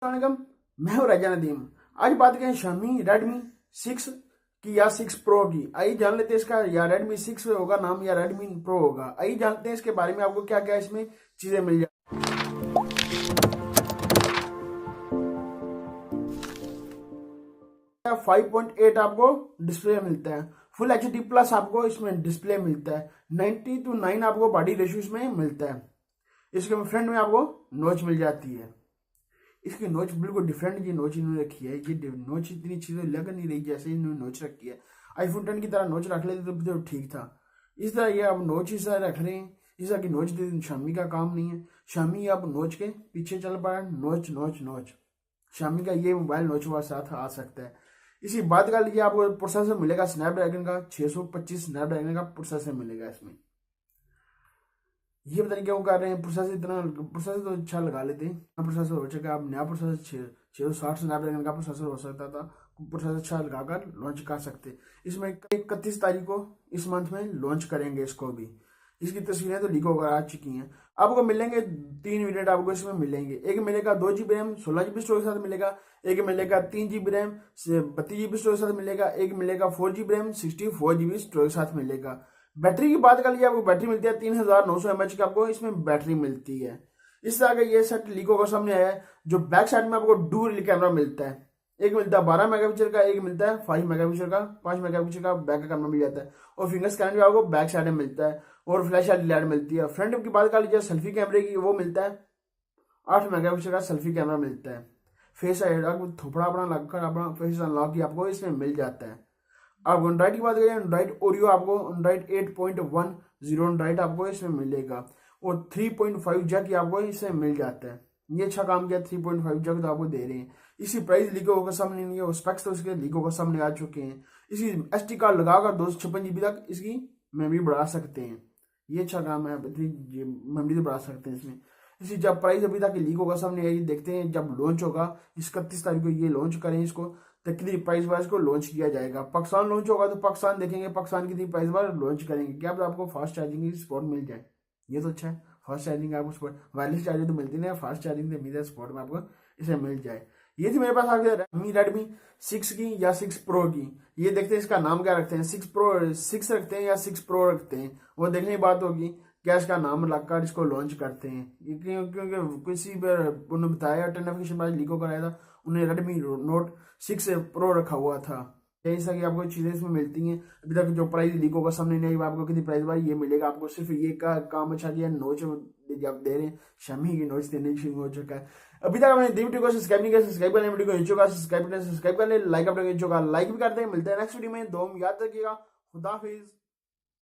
वालेकुम, मैं हूं राजा नदीम। आज बात करें Xiaomi Redmi 6 की या 6 Pro की। आइए जान लेते हैं इसका या Redmi 6 होगा नाम या Redmi Pro होगा। आइए जानते हैं इसके बारे में, आपको क्या क्या इसमें चीजें मिल जाए। 5.8 आपको डिस्प्ले मिलता है, फुल HD प्लस आपको इसमें डिस्प्ले मिलता है, 90:9 आपको बॉडी रेशियो इसमें मिलता है। इसके फ्रंट में आपको नोच मिल जाती है। इसकी नोच बिल्कुल डिफरेंट जी नोच इन्होंने रखी है। ये नोच इतनी चीजें लग नहीं रही जैसे इन्होंने नोच रखी है। आईफोन 10 की तरह नोच रख लेते तो ठीक था। इस तरह ये अब नोच इस तरह रख रहे हैं, इस तरह की नोच Xiaomi का काम नहीं है। Xiaomi अब नोच के पीछे चल पड़ा है। नोच नोच नोच Xiaomi का ये मोबाइल नोच के साथ आ सकता है। इसी बात कर लीजिए, आपको प्रोसेसर मिलेगा स्नैपड्रैगन का 625 स्नैपड्रैगन का प्रोसेसर मिलेगा इसमें। ये पता नहीं क्यों कर रहे हैं प्रोसेसर तो अच्छा लगा लेते हैं। प्रोसेसर हो चुका है, अब नया प्रोसेसर 660 स्नैपड्रैगन का प्रोसेसर हो सकता था। प्रोसेसर अच्छा लगाकर लॉन्च कर सकते। इसमें 31 तारीख को इस मंथ में लॉन्च करेंगे इसको भी। इसकी तस्वीरें तो लीक होकर आ चुकी हैं। आपको मिलेंगे 3 वेरिएंट आपको इसमें मिलेंगे। एक मिलेगा 2 GB रैम 16 GB स्टोरेज के साथ मिलेगा। एक मिलेगा 3 GB रैम 32 GB स्टोरेज के साथ मिलेगा। एक मिलेगा 4 GB रैम 64 GB स्टोरेज के साथ मिलेगा। बैटरी की बात कर लीजिए, आपको बैटरी मिलती है 3900 mAh की आपको इसमें बैटरी मिलती है। इस तरह का ये सेट लीक होकर सामने आया है। जो बैक साइड में आपको डुअल कैमरा मिलता है, एक मिलता है 12 मेगापिक्सल का, एक मिलता है 5 मेगापिक्सल का। 5 मेगापिक्सल का बैक का कैमरा मिल जाता है और फिंगर स्कैनर भी आपको बैक साइड में मिलता है और फ्लैश लाइट मिलती है। फ्रंट की बात कर लीजिए, सेल्फी कैमरे की वो मिलता है 8 मेगापिक्सल का सेल्फी कैमरा मिलता है। फेस थोपड़ा अपना लगकर अपना फेस अनलॉक आपको इसमें मिल जाता है। अब एंड्रॉइड की बात करें, एंड्रॉइड ओरियो आपको एंड्रॉइड 8.10 एंड्रॉइड आपको इसमें मिलेगा और 3.5 जैक आपको इसमें मिल जाता है। ये अच्छा काम किया, 3.5 जैक तो आपको दे रहे हैं। इसी प्राइस लीक होकर सामने नहीं है, स्पेक्स तो इसके लीक होकर सामने आ चुके हैं। इसी SD कार्ड लगाकर 256 GB तक इसकी मेमोरी बढ़ा सकते हैं। ये अच्छा काम है, मेमोरी तो बढ़ा सकते हैं इसमें। इसी जब प्राइस अभी तक लीक होगा सामने आई, देखते हैं जब लॉन्च होगा 31 तारीख को ये लॉन्च करें इसको तो कितनी प्राइस वाइज को लॉन्च किया जाएगा। पाकिस्तान लॉन्च होगा तो पाकिस्तान देखेंगे पाकिस्तान कितनी प्राइस वाइज लॉन्च करेंगे। क्या पता आपको फास्ट चार्जिंग की सपोर्ट मिल जाए। ये तो अच्छा है, फास्ट चार्जिंग आपको सपोर्ट, वायरलेस चार्जिंग तो मिलती नहीं, फास्ट चार्जिंग तो उम्मीद है सपोर्ट में आपको इसे मिल जाए। ये थी मेरे पास आगे Redmi 6 की या 6 Pro की। ये देखते हैं इसका नाम क्या रखते हैं, 6 रखते हैं या 6 Pro रखते हैं, वो देखने की बात होगी क्या इसका नाम लगाकर इसको लॉन्च करते हैं। क्योंकि किसी पर उन्होंने बताया 10 नोटिफिकेशन बाद लीक होकर आया था, उन्हें Redmi Note 6 Pro रखा हुआ था। जैसा कि आपको चीजें इसमें मिलती हैं। अभी तक जो प्राइस लीक होगा सामने नहीं, आपको कितनी प्राइस बार ये मिलेगा आपको। सिर्फ ये का काम अच्छा किया, नोच जब दे रहे हैं Xiaomi की नोच देने शुरू हो चुका है। अभी तक आपने वीडियो को सब्सक्राइब नहीं किया, सब्सक्राइब करने वीडियो को नीचे का सब्सक्राइब करने लाइक अपने नीचे का लाइक भी करते हैं। मिलते हैं नेक्स्ट वीडियो में। दो याद रखिएगा। खुदा हाफिज।